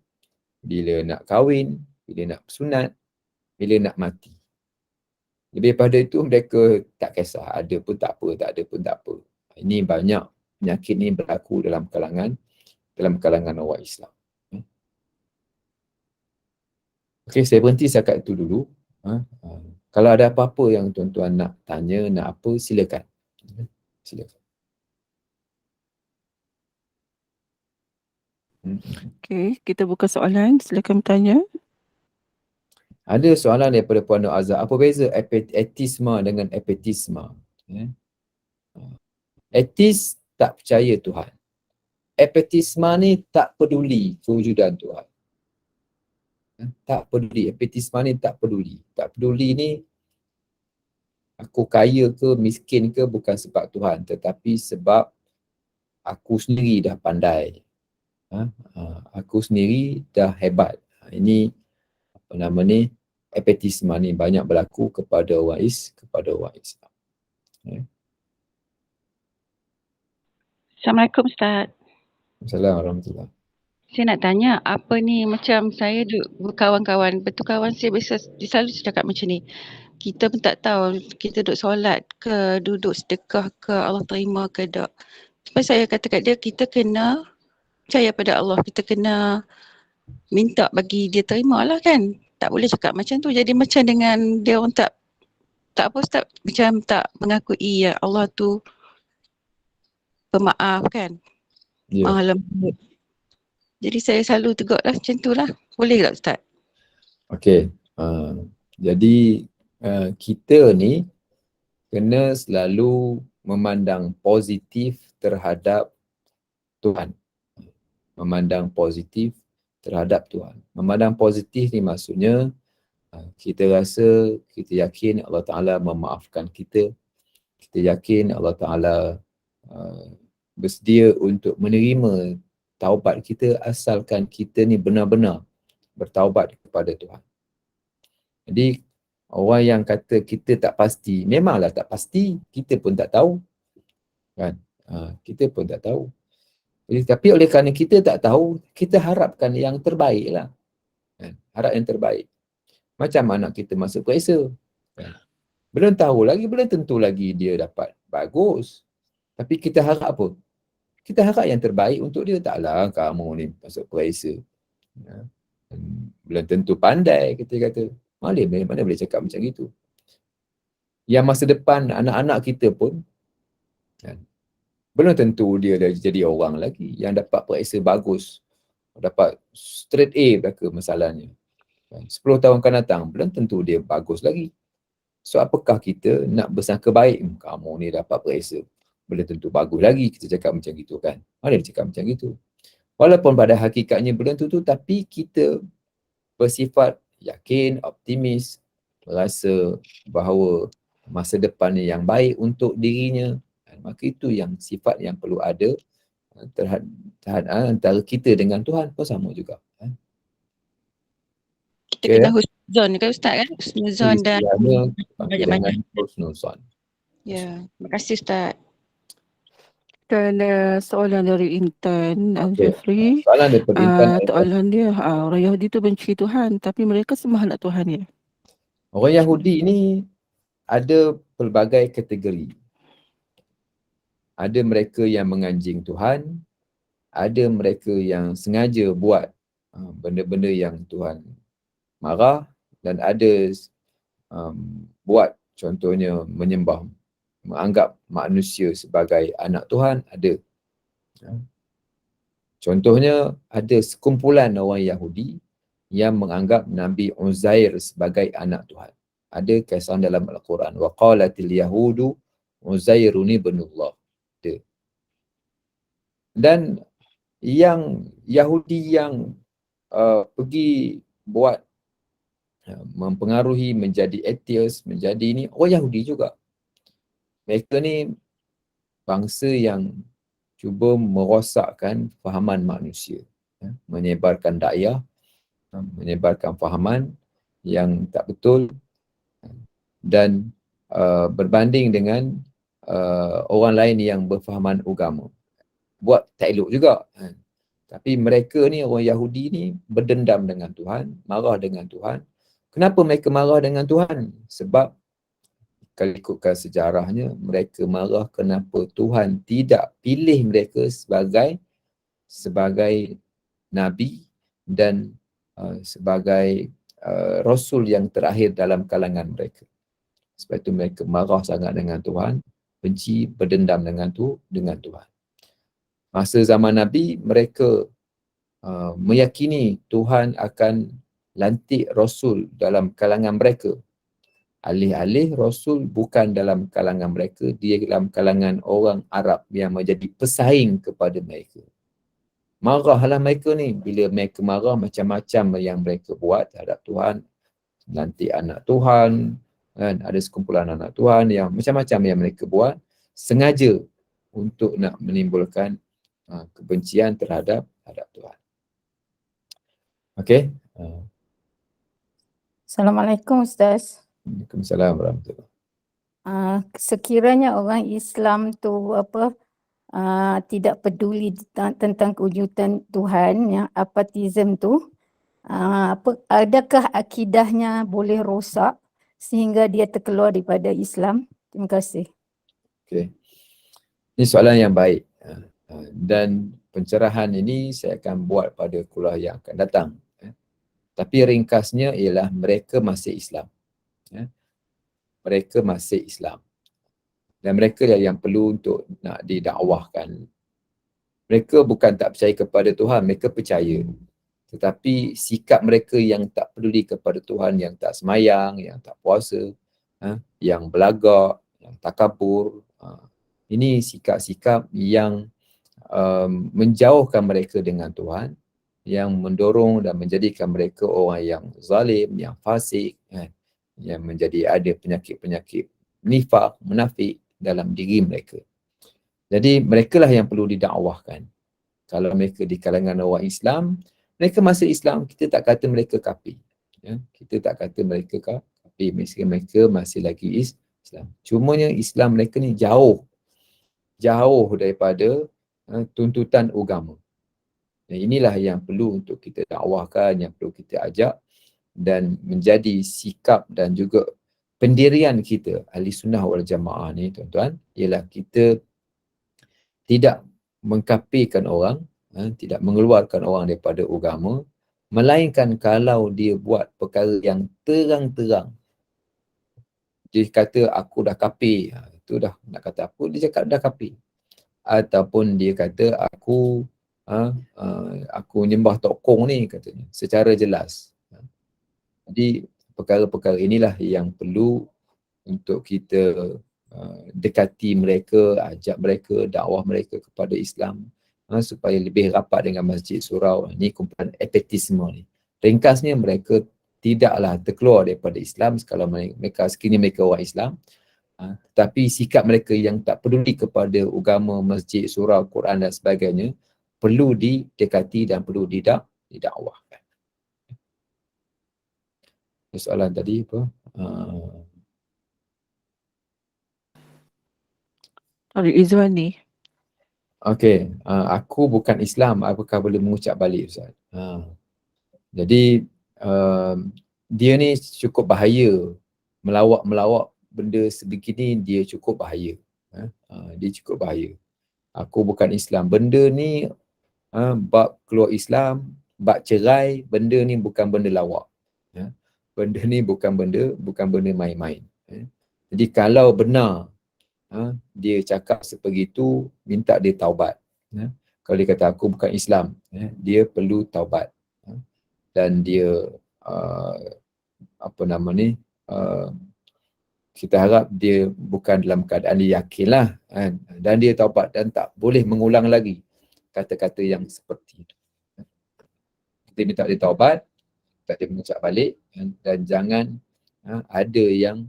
bila nak kahwin, bila nak sunat, bila nak mati. Lebih pada itu mereka tak kisah, ada pun tak apa, tak ada pun tak apa. Ini banyak penyakit ni berlaku dalam kalangan orang Islam. Okey, saya berhenti setakat itu dulu. Kalau ada apa-apa yang tuan-tuan nak tanya, nak apa, silakan. Silakan. Okey, kita buka soalan. Silakan bertanya. Ada soalan daripada Puan Nur Azhar. Apa beza etisma dengan epetisma? Etis tak percaya Tuhan. Epetisma ni tak peduli kewujudan Tuhan. Tak peduli. Epetisma ni tak peduli. Tak peduli ni aku kaya ke miskin ke bukan sebab Tuhan, tetapi sebab aku sendiri dah pandai. Aku sendiri dah hebat. Ini apa nama ni, epetisma ni banyak berlaku kepada orang Islam. Assalamualaikum Ustaz. Assalamualaikum warahmatullahi. Saya nak tanya, apa ni macam saya duduk kawan-kawan, betul kawan saya biasa dia selalu cakap macam ni. Kita pun tak tahu kita duduk solat ke, duduk sedekah ke, Allah terima ke tak. Sebab saya kata kat dia, kita kena percaya pada Allah, kita kena minta bagi dia terima lah kan. Tak boleh cakap macam tu. Jadi macam dengan dia orang tak apa Ustaz, macam tak mengakui ya Allah tu pemaaf kan. Ya. Maha lembut. Jadi saya selalu tegur lah macam tu lah. Boleh tak Ustaz? Okey. Jadi kita ni kena selalu memandang positif terhadap Tuhan. Memandang positif terhadap Tuhan. Memandang positif ni maksudnya kita rasa, kita yakin Allah Ta'ala memaafkan kita. Kita yakin Allah Ta'ala bersedia untuk menerima taubat kita asalkan kita ni benar-benar bertaubat kepada Tuhan. Jadi orang yang kata kita tak pasti, memanglah tak pasti, kita pun tak tahu. Kan? Kita pun tak tahu. Jadi, tapi oleh kerana kita tak tahu, kita harapkan yang terbaik lah. Kan? Harap yang terbaik. Macam anak kita masuk periksa. Kan? Belum tahu lagi, belum tentu lagi dia dapat bagus. Tapi kita harap apa? Kita harap yang terbaik untuk dia. Taklah kamu ni masuk periksa. Belum tentu pandai, kita kata. Mana boleh cakap macam itu. Yang masa depan anak-anak kita pun kan, belum tentu dia dah jadi orang lagi. Yang dapat periksa bagus, dapat straight A belaka masalahnya. 10 tahun akan datang, belum tentu dia bagus lagi. So apakah kita nak bersangka baik? Kamu ni dapat periksa, belum tentu bagus lagi, kita cakap macam gitu kan. Mana dia cakap macam gitu. Walaupun pada hakikatnya belum tentu, tapi kita bersifat yakin, optimis, merasa bahawa masa depan yang baik untuk dirinya. Maka itu yang sifat yang perlu ada terhadap antara kita dengan Tuhan pun sama juga. Kita kena husnuzon kan Ustaz kan? Husnuzon dan banyak-banyak husnuzon. ya, terima kasih Ustaz. Dan soalan dari Intan Okey. Al-Jafri. Soalan daripada Intan Al-Jafri. Soalan dia, orang Yahudi tu benci Tuhan tapi mereka sembah anak Tuhan ya. Orang Yahudi ni ada pelbagai kategori. Ada mereka yang menganjing Tuhan, ada mereka yang sengaja buat benda-benda yang Tuhan marah, dan ada buat contohnya menganggap manusia sebagai anak Tuhan, ada. Contohnya ada sekumpulan orang Yahudi yang menganggap Nabi Uzair sebagai anak Tuhan. Ada kisah dalam Al-Quran. Wa qalatil yahudu Uzairun ibnullah. Ada. Dan yang Yahudi yang pergi buat mempengaruhi menjadi atheist, menjadi ini, orang Yahudi juga. Mereka ni bangsa yang cuba merosakkan fahaman manusia, menyebarkan dakwah, menyebarkan fahaman yang tak betul, dan berbanding dengan orang lain yang berfahaman agama. Buat tak elok juga. Tapi mereka ni, orang Yahudi ni berdendam dengan Tuhan, marah dengan Tuhan. Kenapa mereka marah dengan Tuhan? Sebab kalau ikutkan sejarahnya, mereka marah kenapa Tuhan tidak pilih mereka sebagai Nabi dan sebagai Rasul yang terakhir dalam kalangan mereka. Sebab itu mereka marah sangat dengan Tuhan, benci, berdendam dengan Tuhan. Masa zaman Nabi, mereka meyakini Tuhan akan lantik Rasul dalam kalangan mereka. Alih-alih Rasul bukan dalam kalangan mereka, dia dalam kalangan orang Arab yang menjadi pesaing kepada mereka. Marahlah mereka ni. Bila mereka marah, macam-macam yang mereka buat terhadap Tuhan. Lantik anak Tuhan, kan? Ada sekumpulan anak Tuhan yang macam-macam yang mereka buat, sengaja untuk nak menimbulkan kebencian terhadap Tuhan. Okey. Assalamualaikum Ustaz. Waalaikumsalam warahmatullahi. Sekiranya orang Islam tu tidak peduli tentang kewujudan Tuhan, yang apatism tu, adakah akidahnya boleh rosak sehingga dia terkeluar daripada Islam? Terima kasih. Okey. Ini soalan yang baik. Dan pencerahan ini saya akan buat pada kuliah yang akan datang. Tapi ringkasnya ialah mereka masih Islam. Mereka masih Islam. Dan mereka yang perlu untuk nak didakwahkan. Mereka bukan tak percaya kepada Tuhan, mereka percaya. Tetapi sikap mereka yang tak peduli kepada Tuhan, yang tak semayang, yang tak puasa, yang belagak, yang takabur. Ini sikap-sikap yang menjauhkan mereka dengan Tuhan, yang mendorong dan menjadikan mereka orang yang zalim, yang fasik, yang menjadi ada penyakit-penyakit nifak, munafik dalam diri mereka. Jadi mereka lah yang perlu didakwahkan. Kalau mereka di kalangan orang Islam, mereka masih Islam, kita tak kata mereka kafir. Kita tak kata mereka kafir, mereka masih lagi Islam. Cumanya Islam mereka ni jauh daripada tuntutan agama. Dan inilah yang perlu untuk kita dakwahkan, yang perlu kita ajak, dan menjadi sikap dan juga pendirian kita Ahli Sunnah wal Jamaah ni tuan-tuan, ialah kita tidak mengkafirkan orang, tidak mengeluarkan orang daripada agama, melainkan kalau dia buat perkara yang terang-terang. Dia kata aku dah kafir, itu dah nak kata apa, dia cakap dah kafir. Ataupun dia kata aku nyembah tokong ni, katanya secara jelas. Jadi perkara-perkara inilah yang perlu untuk kita dekati mereka, ajak mereka, dakwah mereka kepada Islam, supaya lebih rapat dengan Masjid Surau. Ini kumpulan apatisme ni. Ringkasnya, mereka tidaklah terkeluar daripada Islam kalau mereka sekini mereka orang Islam. Tetapi sikap mereka yang tak peduli kepada agama, Masjid Surau, Quran dan sebagainya perlu didekati dan perlu didakwahkan. Soalan tadi apa? Dari Izwan ni, Okey, aku bukan Islam, apakah boleh mengucap balik Ustaz? Jadi dia ni cukup bahaya. Melawak benda sebegini dia cukup bahaya. Dia cukup bahaya. Aku bukan Islam. Benda ni bab keluar Islam, bab cerai, benda ni bukan benda lawak. Benda ni bukan benda main-main. Jadi kalau benar dia cakap sebegitu, minta dia taubat. Kalau dia kata aku bukan Islam, dia perlu taubat. Dan dia kita harap dia bukan dalam keadaan dia yakin lah, dan dia taubat dan tak boleh mengulang lagi kata-kata yang seperti itu. Kita minta dia taubat, minta dia mengucap balik, dan jangan ada yang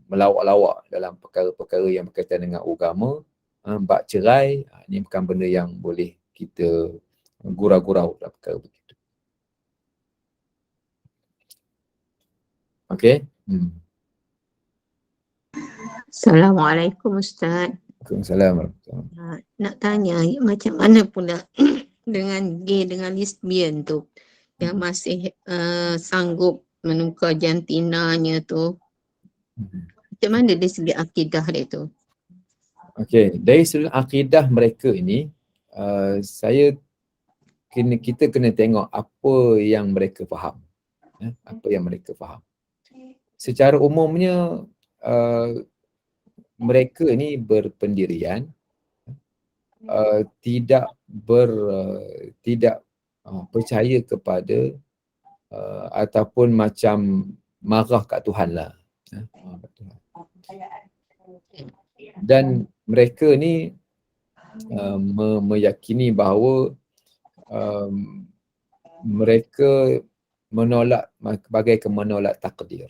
melawak-lawak dalam perkara-perkara yang berkaitan dengan agama. Bab cerai, ini bukan benda yang boleh kita gurau-gurau dalam perkara begitu. Okey. Assalamualaikum Ustaz. Waalaikumsalam. Nak tanya macam mana pula dengan gay dengan lesbian tu yang masih sanggup menukar jantinanya tu. Macam mana dari segi akidah dia tu? Okey, dari sudut akidah mereka ini, kita kena tengok apa yang mereka faham. Apa yang mereka faham. Secara umumnya, mereka ni berpendirian tidak percaya kepada ataupun macam marah kat Tuhan lah. Dan mereka ni meyakini bahawa mereka menolak, bagaikan menolak takdir.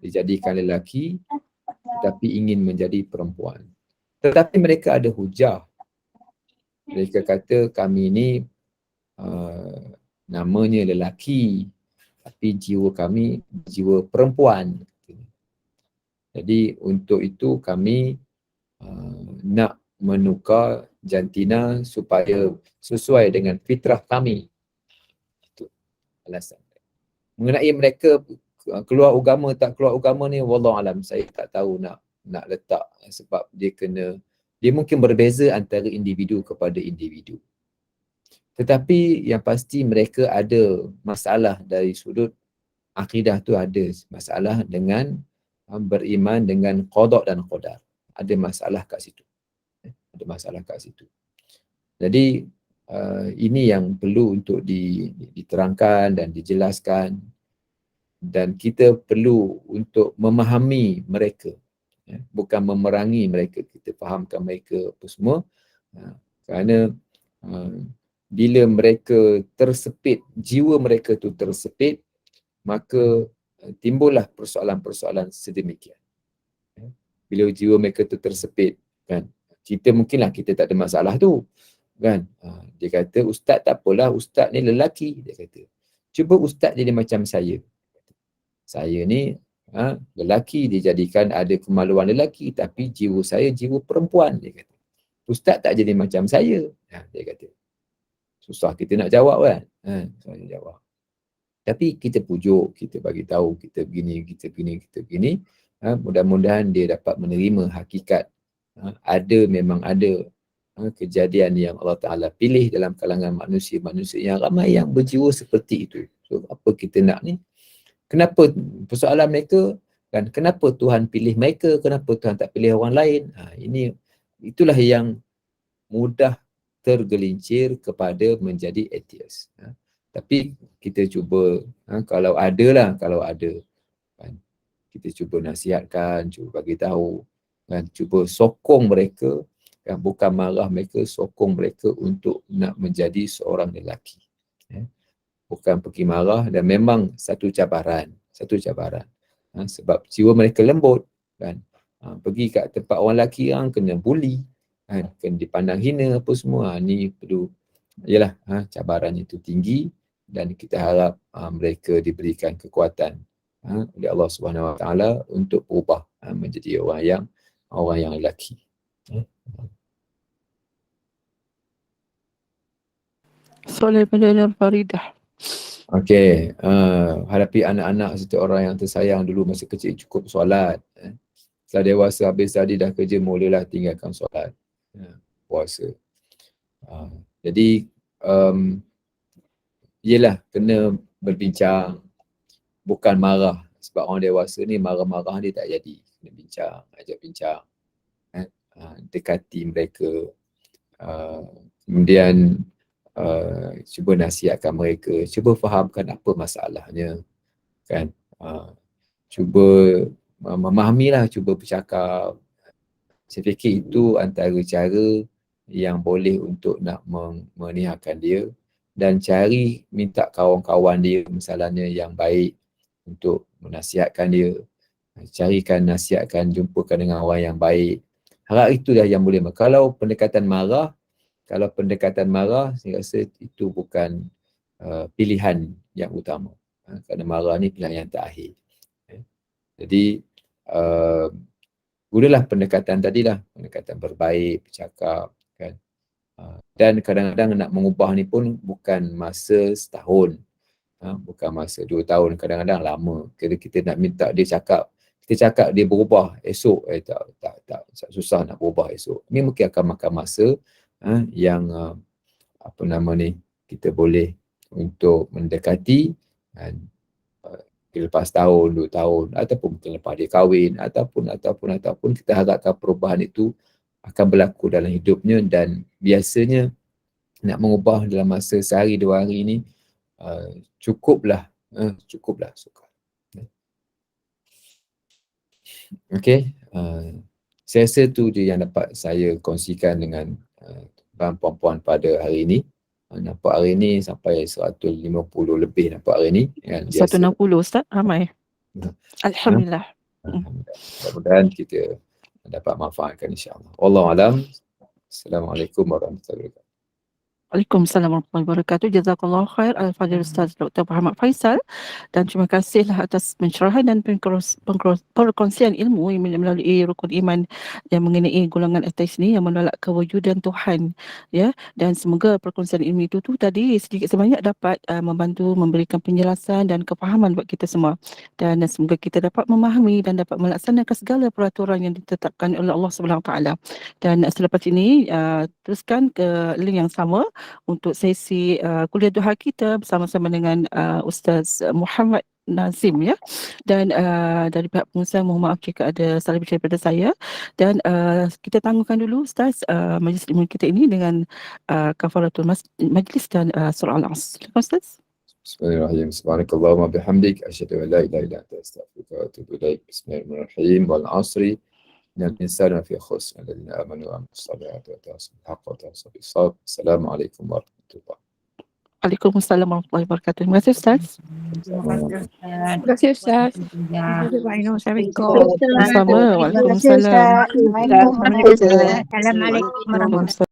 Dijadikan lelaki tetapi ingin menjadi perempuan. Tetapi mereka ada hujah. Mereka kata kami ni namanya lelaki tapi jiwa kami jiwa perempuan. Jadi untuk itu kami nak menukar jantina supaya sesuai dengan fitrah kami. Itu alasan. Mengenai mereka keluar agama tak keluar agama ni, wallahu alam, saya tak tahu nak letak, sebab dia mungkin berbeza antara individu kepada individu. Tetapi yang pasti mereka ada masalah dari sudut akidah tu, ada masalah dengan beriman dengan qada dan qadar. Ada masalah kat situ. Ada masalah kat situ. Jadi ini yang perlu untuk diterangkan dan dijelaskan, dan kita perlu untuk memahami mereka, bukan memerangi mereka. Kita fahamkan mereka apa semua, kerana bila mereka tersepit, jiwa mereka tu tersepit, maka timbullah persoalan-persoalan sedemikian. Bila jiwa mereka tu tersepit, kan, kita mungkinlah kita tak ada masalah tu, kan. Dia kata ustaz tak apalah, ustaz ni lelaki, dia kata. Cuba ustaz jadi macam saya. Saya ni lelaki, dijadikan ada kemaluan lelaki, tapi jiwa saya jiwa perempuan, dia kata. Ustaz tak jadi macam saya, dia kata. Susah kita nak jawab kan. Susah nak jawab. Tapi kita pujuk, kita bagi tahu kita begini, kita begini. Mudah-mudahan dia dapat menerima hakikat. Memang ada kejadian yang Allah Ta'ala pilih dalam kalangan manusia yang ramai yang berjiwa seperti itu. So apa kita nak ni? Kenapa persoalan mereka, kan, kenapa Tuhan pilih mereka, kenapa Tuhan tak pilih orang lain? Itulah yang mudah tergelincir kepada menjadi atheist. Tapi kita cuba, kalau ada, kan, kita cuba nasihatkan, cuba bagi tahu, kan, cuba sokong mereka, kan, bukan marah mereka, sokong mereka untuk nak menjadi seorang lelaki. Bukan pergi marah, dan memang satu cabaran. Sebab jiwa mereka lembut, kan. Pergi kat tempat orang lelaki, kena bully, kan, kena dipandang hina apa semua. Ni perlu, yalah, cabaran itu tinggi, dan kita harap mereka diberikan kekuatan oleh Allah Subhanahu Wa Taala untuk berubah menjadi orang yang lelaki. Soalan daripada Nur Faridah. Okey, hadapi anak-anak setiap orang yang tersayang dulu masa kecil cukup solat. Setelah dewasa habis tadi dah kerja, mulalah tinggalkan solat. Puasa. Jadi, yelah, kena berbincang, bukan marah. Sebab orang dewasa ni marah-marah dia tak jadi. Kena bincang, ajak bincang. Dekati mereka. Kemudian cuba nasihatkan mereka, cuba fahamkan apa masalahnya, kan. Cuba memahamilah, cuba bercakap. Saya fikir itu antara cara yang boleh untuk nak meniakan dia, dan cari minta kawan-kawan dia misalnya yang baik untuk menasihatkan dia. Carikan, nasihatkan, jumpakan dengan orang yang baik. Harap itu dah yang boleh. Kalau pendekatan marah, saya rasa itu bukan pilihan yang utama. Kerana marah ni pilihan yang terakhir. Jadi, gunalah pendekatan tadilah, pendekatan berbaik, bercakap, kan. Dan kadang-kadang nak mengubah ni pun bukan masa setahun, bukan masa 2 tahun, kadang-kadang lama. Kita nak minta dia cakap, kita cakap dia berubah esok, tak, susah nak berubah esok. Ni mungkin akan makan masa yang kita boleh untuk mendekati, dan lepas tahun, 2 tahun, ataupun mungkin lepas dia kahwin, ataupun kita harapkan perubahan itu akan berlaku dalam hidupnya, dan biasanya nak mengubah dalam masa sehari 2 hari ni cukuplah sukar. Okey, saya rasa tu je yang dapat saya kongsikan dengan puan-puan pada hari ini. Nampak hari ni sampai 150 lebih nampak hari ni. 160 Ustaz, ramai. Alhamdulillah. Mudah-mudahan kita dapat manfaatkan insya-Allah. Wallahu alam. Assalamualaikum warahmatullahi wabarakatuh. Waalaikumsalam warahmatullahi wabarakatuh. Jazakallahu khair Al-Fadhil Ustaz Dr. Muhammad Faisal, dan terima kasihlah atas pencerahan dan perkongsian ilmu yang melalui rukun iman yang mengenai golongan ateis ni yang menolak kewujudan Tuhan, ya. Dan semoga perkongsian ilmu itu tu tadi sedikit sebanyak dapat membantu memberikan penjelasan dan kefahaman buat kita semua, dan semoga kita dapat memahami dan dapat melaksanakan segala peraturan yang ditetapkan oleh Allah Subhanahu Wa Taala. Dan selepas ini teruskan ke link yang sama untuk sesi kuliah duha kita bersama-sama dengan Ustaz Muhammad Nazim, ya. Dan dari pihak pengurusan, mohon maaf jika ada salah bicara daripada saya, dan kita tangguhkan dulu Ustaz majlis ilmu kita ini dengan kafaratul majlis dan surah Al-Asr. Silakan Ustaz. Bismillahirrahmanirrahim. Subhanakallahumma bihamdik, asyhadu an la ilaha illa anta, astaghfiruka wa atubu ilaik. Bismillahirrahmanirrahim. Wal 'asri innal insana lafi khusr, alladziina aamanu wa 'amilus shalihati wa tawassaw bil haqqi wa tawassaw bis sabr. Assalamualaikum warahmatullahi wabarakatuh. Waalaikumsalam warahmatullahi wabarakatuh. Terima kasih Ustaz. Terima kasih Ustaz. Assalamualaikum. Sama-sama. Waalaikumsalam. Assalamualaikum warahmatullahi wabarakatuh. Waalaikumsalam.